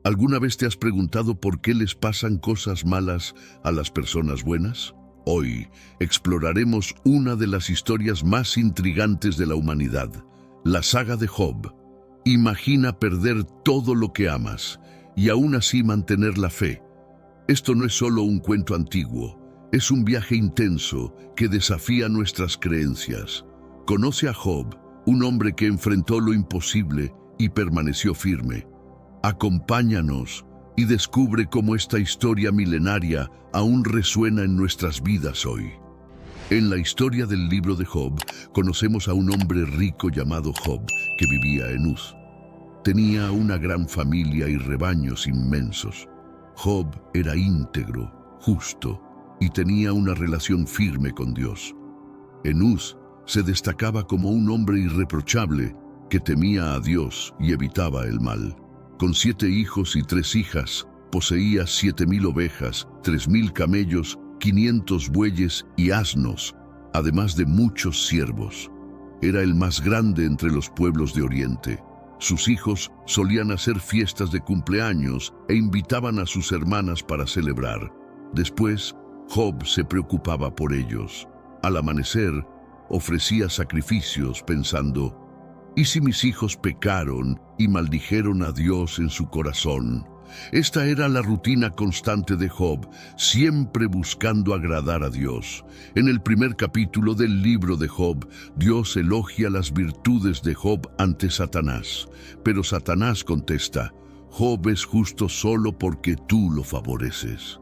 ¿Alguna vez te has preguntado por qué les pasan cosas malas a las personas buenas? Hoy exploraremos una de las historias más intrigantes de la humanidad, la saga de Job. Imagina perder todo lo que amas y aún así mantener la fe. Esto no es solo un cuento antiguo, es un viaje intenso que desafía nuestras creencias. Conoce a Job, un hombre que enfrentó lo imposible y permaneció firme. Acompáñanos y descubre cómo esta historia milenaria aún resuena en nuestras vidas hoy. En la historia del libro de Job, conocemos a un hombre rico llamado Job, que vivía en Uz. Tenía una gran familia y rebaños inmensos. Job era íntegro, justo, y tenía una relación firme con Dios. En Uz se destacaba como un hombre irreprochable que temía a Dios y evitaba el mal. Con 7 hijos y 3 hijas, poseía 7,000 ovejas, 3,000 camellos, 500 bueyes y asnos, además de muchos siervos. Era el más grande entre los pueblos de Oriente. Sus hijos solían hacer fiestas de cumpleaños e invitaban a sus hermanas para celebrar. Después, Job se preocupaba por ellos. Al amanecer, ofrecía sacrificios pensando: ¿y si mis hijos pecaron y maldijeron a Dios en su corazón? Esta era la rutina constante de Job, siempre buscando agradar a Dios. En el primer capítulo del libro de Job, Dios elogia las virtudes de Job ante Satanás. Pero Satanás contesta: Job es justo solo porque tú lo favoreces.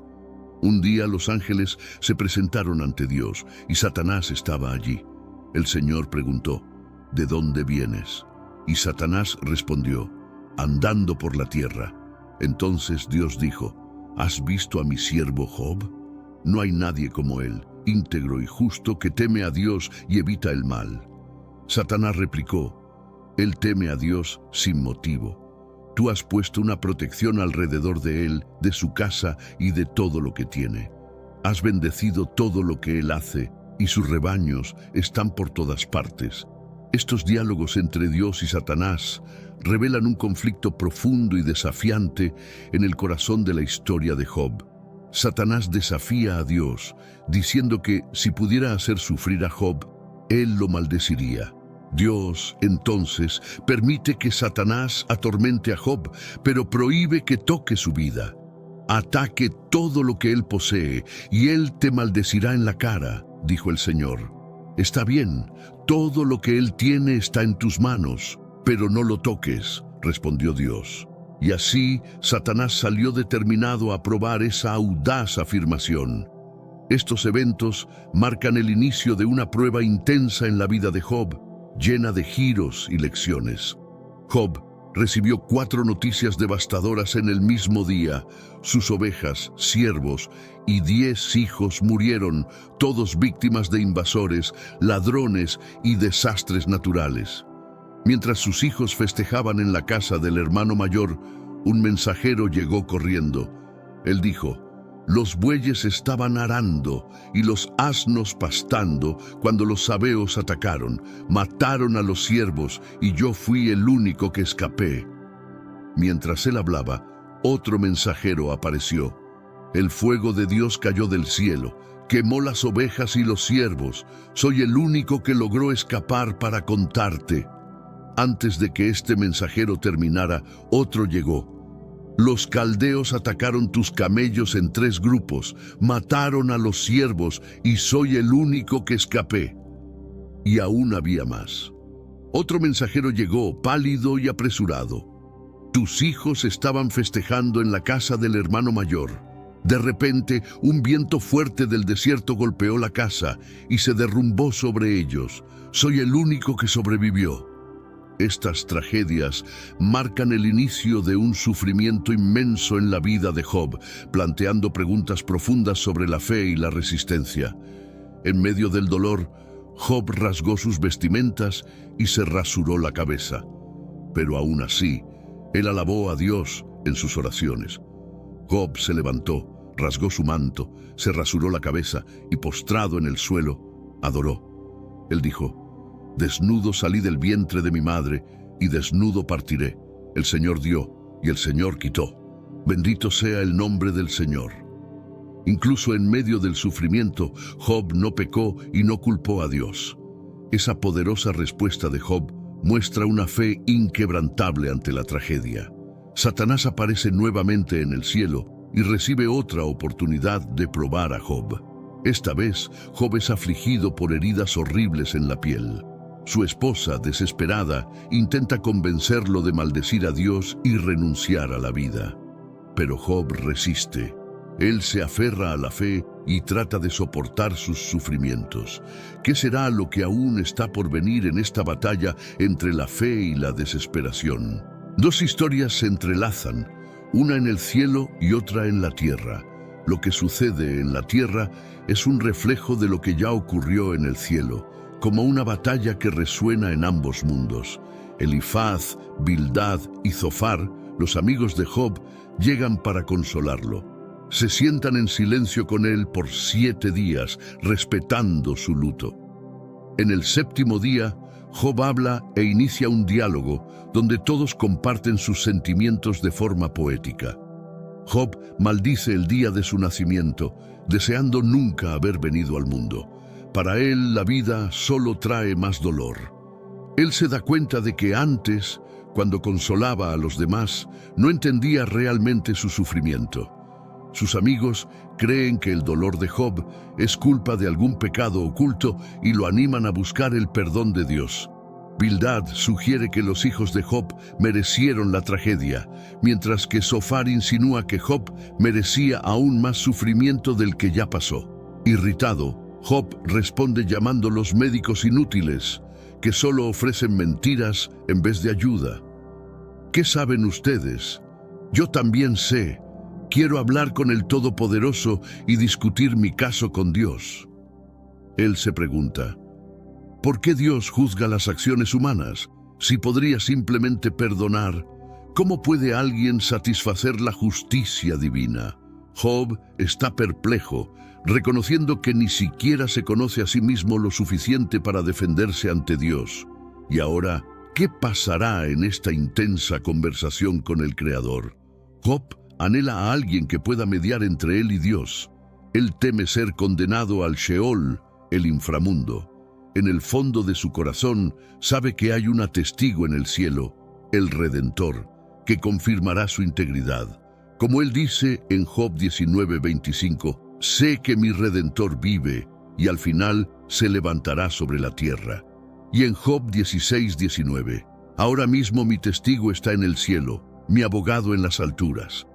Un día los ángeles se presentaron ante Dios y Satanás estaba allí. El Señor preguntó: ¿de dónde vienes? Y Satanás respondió: andando por la tierra. Entonces Dios dijo: ¿has visto a mi siervo Job? No hay nadie como él, íntegro y justo, que teme a Dios y evita el mal. Satanás replicó: él teme a Dios sin motivo. Tú has puesto una protección alrededor de él, de su casa y de todo lo que tiene. Has bendecido todo lo que él hace, y sus rebaños están por todas partes. Estos diálogos entre Dios y Satanás revelan un conflicto profundo y desafiante en el corazón de la historia de Job. Satanás desafía a Dios, diciendo que si pudiera hacer sufrir a Job, él lo maldeciría. Dios, entonces, permite que Satanás atormente a Job, pero prohíbe que toque su vida. Ataque todo lo que él posee, y él te maldecirá en la cara, dijo el Señor. Está bien, todo lo que él tiene está en tus manos, pero no lo toques, respondió Dios. Y así Satanás salió determinado a probar esa audaz afirmación. Estos eventos marcan el inicio de una prueba intensa en la vida de Job, llena de giros y lecciones. Job recibió 4 noticias devastadoras en el mismo día. Sus ovejas, siervos y 10 hijos murieron, todos víctimas de invasores, ladrones y desastres naturales. Mientras sus hijos festejaban en la casa del hermano mayor, un mensajero llegó corriendo. Él dijo: los bueyes estaban arando y los asnos pastando cuando los sabeos atacaron, mataron a los siervos y yo fui el único que escapé. Mientras él hablaba, otro mensajero apareció. El fuego de Dios cayó del cielo, quemó las ovejas y los siervos. Soy el único que logró escapar para contarte. Antes de que este mensajero terminara, otro llegó. Los caldeos atacaron tus camellos en 3 grupos, mataron a los siervos y soy el único que escapé. Y aún había más. Otro mensajero llegó, pálido y apresurado. Tus hijos estaban festejando en la casa del hermano mayor. De repente, un viento fuerte del desierto golpeó la casa y se derrumbó sobre ellos. Soy el único que sobrevivió. Estas tragedias marcan el inicio de un sufrimiento inmenso en la vida de Job, planteando preguntas profundas sobre la fe y la resistencia. En medio del dolor, Job rasgó sus vestimentas y se rasuró la cabeza. Pero aún así, él alabó a Dios en sus oraciones. Job se levantó, rasgó su manto, se rasuró la cabeza y postrado en el suelo, adoró. Él dijo: desnudo salí del vientre de mi madre, y desnudo partiré. El Señor dio, y el Señor quitó. Bendito sea el nombre del Señor. Incluso en medio del sufrimiento, Job no pecó y no culpó a Dios. Esa poderosa respuesta de Job muestra una fe inquebrantable ante la tragedia. Satanás aparece nuevamente en el cielo y recibe otra oportunidad de probar a Job. Esta vez, Job es afligido por heridas horribles en la piel. Su esposa, desesperada, intenta convencerlo de maldecir a Dios y renunciar a la vida. Pero Job resiste. Él se aferra a la fe y trata de soportar sus sufrimientos. ¿Qué será lo que aún está por venir en esta batalla entre la fe y la desesperación? Dos historias se entrelazan, una en el cielo y otra en la tierra. Lo que sucede en la tierra es un reflejo de lo que ya ocurrió en el cielo, como una batalla que resuena en ambos mundos. Elifaz, Bildad y Zofar, los amigos de Job, llegan para consolarlo. Se sientan en silencio con él por 7 días, respetando su luto. En el 7º día, Job habla e inicia un diálogo donde todos comparten sus sentimientos de forma poética. Job maldice el día de su nacimiento, deseando nunca haber venido al mundo. Para él, la vida solo trae más dolor. Él se da cuenta de que antes, cuando consolaba a los demás, no entendía realmente su sufrimiento. Sus amigos creen que el dolor de Job es culpa de algún pecado oculto y lo animan a buscar el perdón de Dios. Bildad sugiere que los hijos de Job merecieron la tragedia, mientras que Zofar insinúa que Job merecía aún más sufrimiento del que ya pasó. Irritado, Job responde llamando a los médicos inútiles, que solo ofrecen mentiras en vez de ayuda. ¿Qué saben ustedes? Yo también sé. Quiero hablar con el Todopoderoso y discutir mi caso con Dios. Él se pregunta, ¿por qué Dios juzga las acciones humanas? Si podría simplemente perdonar, ¿cómo puede alguien satisfacer la justicia divina? Job está perplejo, reconociendo que ni siquiera se conoce a sí mismo lo suficiente para defenderse ante Dios. Y ahora, ¿qué pasará en esta intensa conversación con el Creador? Job anhela a alguien que pueda mediar entre él y Dios. Él teme ser condenado al Sheol, el inframundo. En el fondo de su corazón sabe que hay un testigo en el cielo, el Redentor, que confirmará su integridad. Como él dice en Job 19:25, sé que mi Redentor vive y al final se levantará sobre la tierra. Y en Job 16:19, ahora mismo mi testigo está en el cielo, mi abogado en las alturas.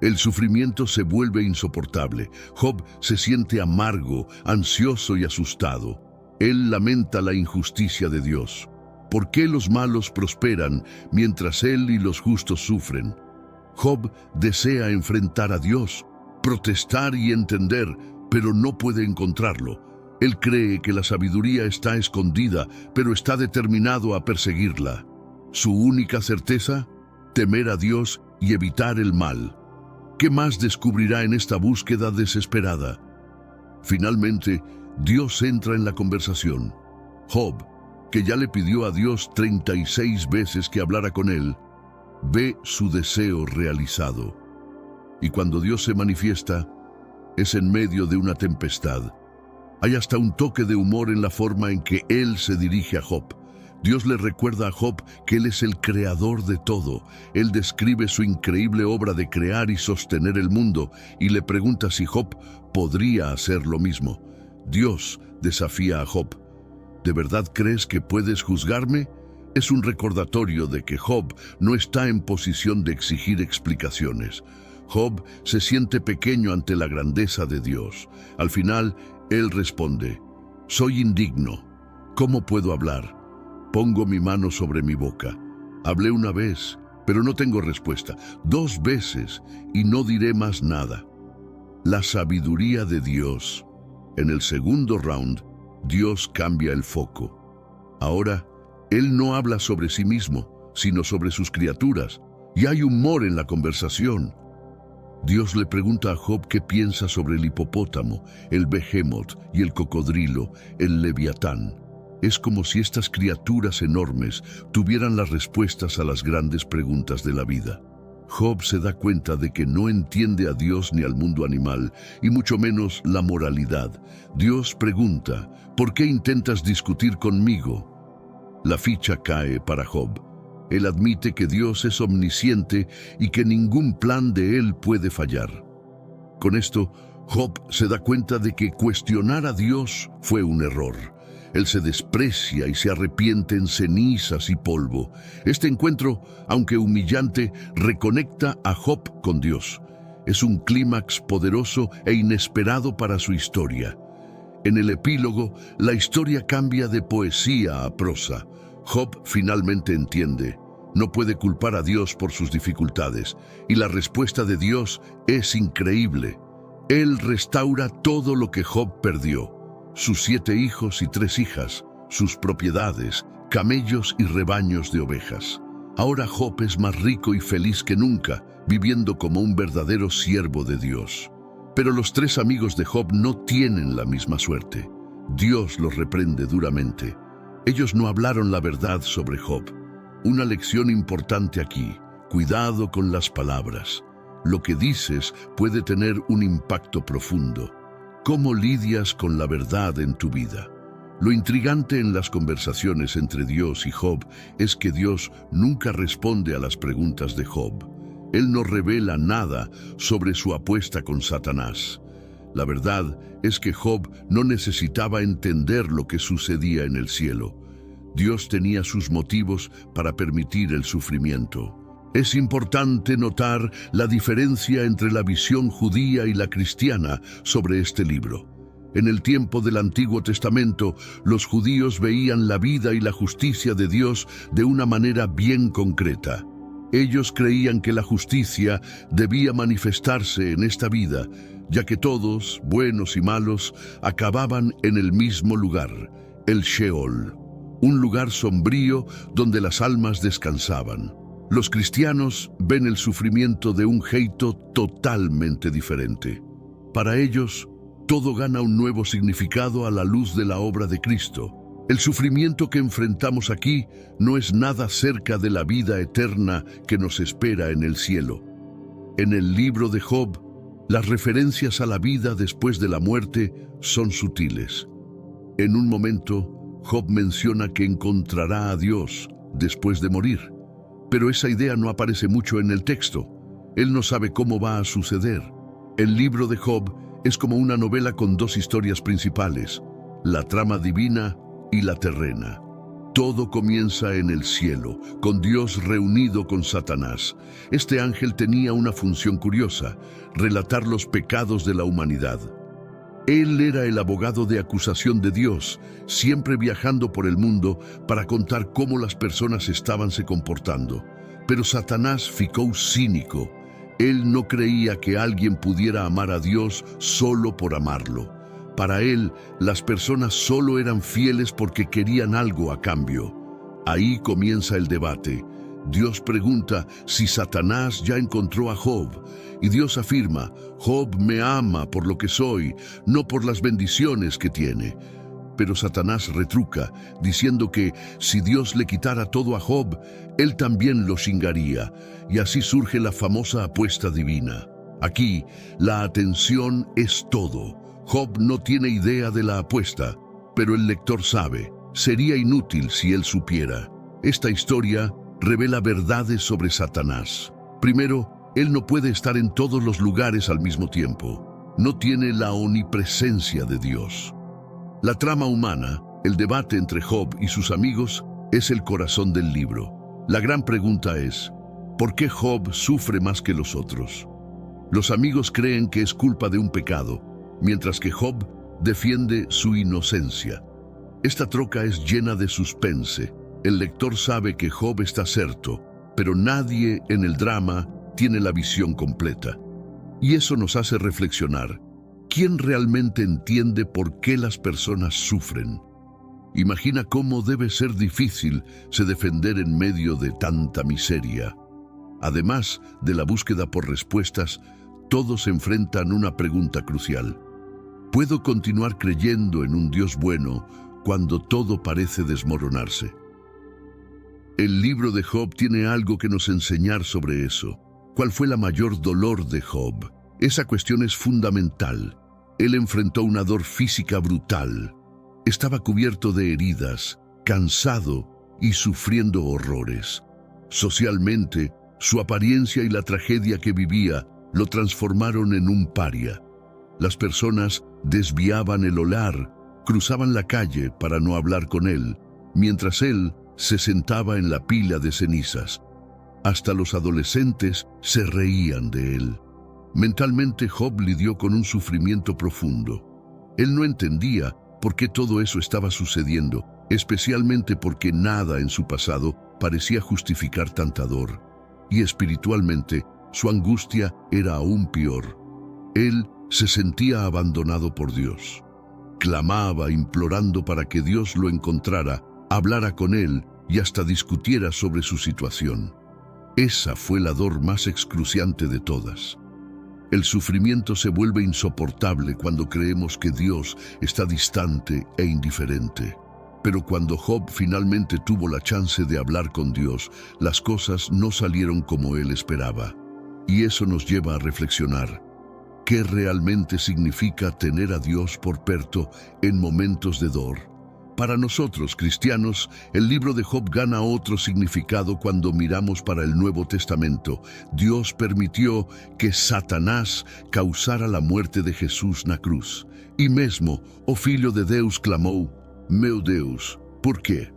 El sufrimiento se vuelve insoportable. Job se siente amargo, ansioso y asustado. Él lamenta la injusticia de Dios. ¿Por qué los malos prosperan mientras él y los justos sufren? Job desea enfrentar a Dios, protestar y entender, pero no puede encontrarlo. Él cree que la sabiduría está escondida, pero está determinado a perseguirla. Su única certeza, temer a Dios y evitar el mal. ¿Qué más descubrirá en esta búsqueda desesperada? Finalmente, Dios entra en la conversación. Job, que ya le pidió a Dios 36 veces que hablara con él, ve su deseo realizado. Y cuando Dios se manifiesta, es en medio de una tempestad. Hay hasta un toque de humor en la forma en que él se dirige a Job. Dios le recuerda a Job que él es el creador de todo. Él describe su increíble obra de crear y sostener el mundo y le pregunta si Job podría hacer lo mismo. Dios desafía a Job. ¿De verdad crees que puedes juzgarme? Es un recordatorio de que Job no está en posición de exigir explicaciones. Job se siente pequeño ante la grandeza de Dios. Al final, él responde, soy indigno. ¿Cómo puedo hablar? Pongo mi mano sobre mi boca. Hablé una vez, pero no tengo respuesta. 2 veces, y no diré más nada. La sabiduría de Dios. En el segundo round, Dios cambia el foco. Ahora, Él no habla sobre sí mismo, sino sobre sus criaturas, y hay humor en la conversación. Dios le pregunta a Job qué piensa sobre el hipopótamo, el behemoth y el cocodrilo, el leviatán. Es como si estas criaturas enormes tuvieran las respuestas a las grandes preguntas de la vida. Job se da cuenta de que no entiende a Dios ni al mundo animal, y mucho menos la moralidad. Dios pregunta, ¿por qué intentas discutir conmigo? La ficha cae para Job. Él admite que Dios es omnisciente y que ningún plan de él puede fallar. Con esto, Job se da cuenta de que cuestionar a Dios fue un error. Él se desprecia y se arrepiente en cenizas y polvo. Este encuentro, aunque humillante, reconecta a Job con Dios. Es un clímax poderoso e inesperado para su historia. En el epílogo, la historia cambia de poesía a prosa. Job finalmente entiende. No puede culpar a Dios por sus dificultades, y la respuesta de Dios es increíble. Él restaura todo lo que Job perdió. Sus 7 hijos y 3 hijas, sus propiedades, camellos y rebaños de ovejas. Ahora Job es más rico y feliz que nunca, viviendo como un verdadero siervo de Dios. Pero los 3 amigos de Job no tienen la misma suerte. Dios los reprende duramente. Ellos no hablaron la verdad sobre Job. Una lección importante aquí: cuidado con las palabras. Lo que dices puede tener un impacto profundo. ¿Cómo lidias con la verdad en tu vida? Lo intrigante en las conversaciones entre Dios y Job es que Dios nunca responde a las preguntas de Job. Él no revela nada sobre su apuesta con Satanás. La verdad es que Job no necesitaba entender lo que sucedía en el cielo. Dios tenía sus motivos para permitir el sufrimiento. Es importante notar la diferencia entre la visión judía y la cristiana sobre este libro. En el tiempo del Antiguo Testamento, los judíos veían la vida y la justicia de Dios de una manera bien concreta. Ellos creían que la justicia debía manifestarse en esta vida, ya que todos, buenos y malos, acababan en el mismo lugar, el Sheol, un lugar sombrío donde las almas descansaban. Los cristianos ven el sufrimiento de un jeito totalmente diferente. Para ellos, todo gana un nuevo significado a la luz de la obra de Cristo. El sufrimiento que enfrentamos aquí no es nada cerca de la vida eterna que nos espera en el cielo. En el libro de Job, las referencias a la vida después de la muerte son sutiles. En un momento, Job menciona que encontrará a Dios después de morir. Pero esa idea no aparece mucho en el texto. Él no sabe cómo va a suceder. El libro de Job es como una novela con 2 historias principales: la trama divina y la terrena. Todo comienza en el cielo, con Dios reunido con Satanás. Este ángel tenía una función curiosa: relatar los pecados de la humanidad. Él era el abogado de acusación de Dios, siempre viajando por el mundo para contar cómo las personas estaban se comportando. Pero Satanás ficou cínico. Él no creía que alguien pudiera amar a Dios solo por amarlo. Para él, las personas solo eran fieles porque querían algo a cambio. Ahí comienza el debate. Dios pregunta si Satanás ya encontró a Job, y Dios afirma: Job me ama por lo que soy, no por las bendiciones que tiene. Pero Satanás retruca, diciendo que si Dios le quitara todo a Job, él también lo chingaría, y así surge la famosa apuesta divina. Aquí, la atención es todo. Job no tiene idea de la apuesta, pero el lector sabe. Sería inútil si él supiera. Esta historia revela verdades sobre Satanás. Primero, él no puede estar en todos los lugares al mismo tiempo. No tiene la omnipresencia de Dios. La trama humana, el debate entre Job y sus amigos, es el corazón del libro. La gran pregunta es: ¿por qué Job sufre más que los otros? Los amigos creen que es culpa de un pecado, mientras que Job defiende su inocencia. Esta troca es llena de suspense. El lector sabe que Job está certo, pero nadie en el drama tiene la visión completa. Y eso nos hace reflexionar. ¿Quién realmente entiende por qué las personas sufren? Imagina cómo debe ser difícil se defender en medio de tanta miseria. Además de la búsqueda por respuestas, todos enfrentan una pregunta crucial. ¿Puedo continuar creyendo en un Dios bueno cuando todo parece desmoronarse? El libro de Job tiene algo que nos enseñar sobre eso. ¿Cuál fue el mayor dolor de Job? Esa cuestión es fundamental. Él enfrentó una dor física brutal. Estaba cubierto de heridas, cansado y sufriendo horrores. Socialmente, su apariencia y la tragedia que vivía lo transformaron en un paria. Las personas desviaban el olhar, cruzaban la calle para no hablar con él, mientras él se sentaba en la pila de cenizas. Hasta los adolescentes se reían de él. Mentalmente, Job lidió con un sufrimiento profundo. Él no entendía por qué todo eso estaba sucediendo, especialmente porque nada en su pasado parecía justificar tanta dor. Y espiritualmente, su angustia era aún peor. Él se sentía abandonado por Dios. Clamaba implorando para que Dios lo encontrara, hablara con él y hasta discutiera sobre su situación. Esa fue la dor más excruciante de todas. El sufrimiento se vuelve insoportable cuando creemos que Dios está distante e indiferente. Pero cuando Job finalmente tuvo la chance de hablar con Dios, las cosas no salieron como él esperaba. Y eso nos lleva a reflexionar. ¿Qué realmente significa tener a Dios por perto en momentos de dor? Para nosotros, cristianos, el libro de Job gana otro significado cuando miramos para el Nuevo Testamento. Dios permitió que Satanás causara la muerte de Jesús na cruz. E mesmo o Filho de Deus clamou: Meu Deus, por quê?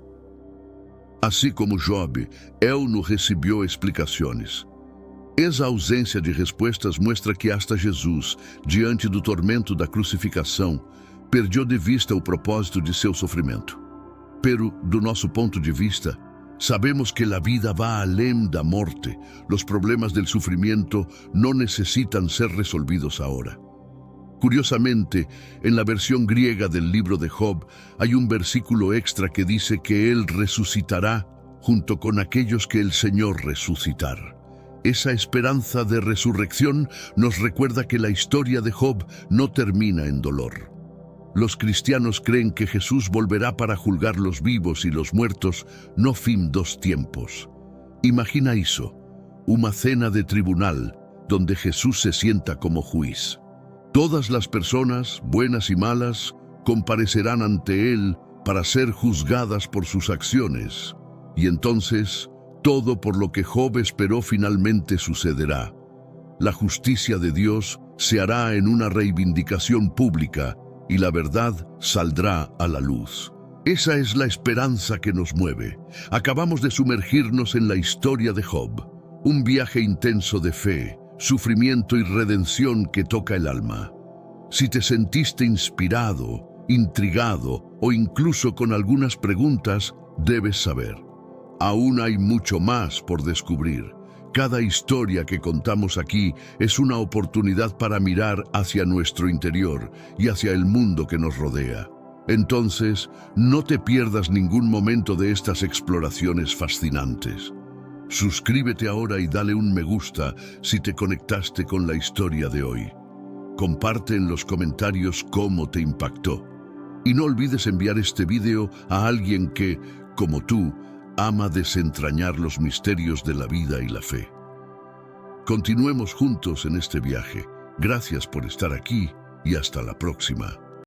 Assim como Job, él não recebeu explicações. Essa ausência de respostas mostra que hasta Jesus, diante do tormento da crucificação, perdeu de vista o propósito de seu sofrimento. Pero, do nosso ponto de vista, sabemos que a vida va além da morte. Los problemas del sufrimiento no necesitan ser resolvidos ahora. Curiosamente, en la versión griega del libro de Job hay un versículo extra que dice que él resucitará junto con aquellos que el Señor resucitar. Esa esperanza de resurrección nos recuerda que la historia de Job no termina en dolor. Los cristianos creen que Jesús volverá para juzgar los vivos y los muertos, no fin dos tiempos. Imagina eso, una cena de tribunal donde Jesús se sienta como juez. Todas las personas, buenas y malas, comparecerán ante Él para ser juzgadas por sus acciones. Y entonces, todo por lo que Job esperó finalmente sucederá. La justicia de Dios se hará en una reivindicación pública y la verdad saldrá a la luz. Esa es la esperanza que nos mueve. Acabamos de sumergirnos en la historia de Job, un viaje intenso de fe, sufrimiento y redención que toca el alma. Si te sentiste inspirado, intrigado o incluso con algunas preguntas, debes saber. Aún hay mucho más por descubrir. Cada historia que contamos aquí es una oportunidad para mirar hacia nuestro interior y hacia el mundo que nos rodea. Entonces, no te pierdas ningún momento de estas exploraciones fascinantes. Suscríbete ahora y dale un me gusta si te conectaste con la historia de hoy. Comparte en los comentarios cómo te impactó. Y no olvides enviar este video a alguien que, como tú, ama desentrañar los misterios de la vida y la fe. Continuemos juntos en este viaje. Gracias por estar aquí y hasta la próxima.